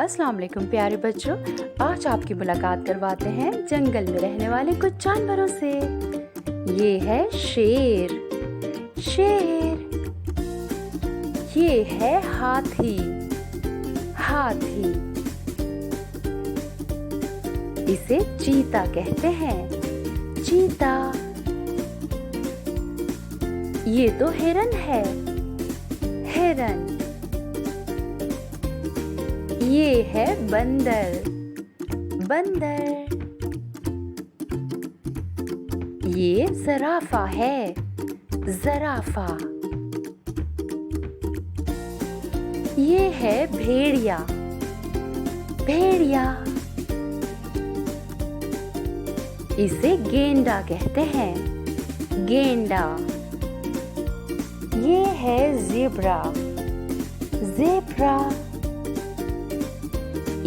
अस्सलाम वालेकुम प्यारे बच्चों, आज आपकी मुलाकात करवाते हैं जंगल में रहने वाले कुछ जानवरों से। ये है शेर। ये है हाथी। इसे चीता कहते हैं। ये तो हिरन है। ये है बंदर। ये ज़राफ़ा है। ये है भेड़िया। इसे गेंडा कहते हैं। ये है ज़ेब्रा।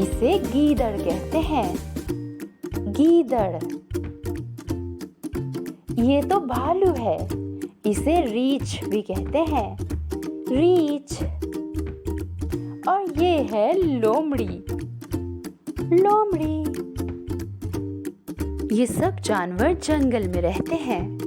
इसे गीदड़ कहते हैं। ये तो भालू है। इसे रीछ भी कहते हैं। और ये है लोमड़ी। ये सब जानवर जंगल में रहते हैं।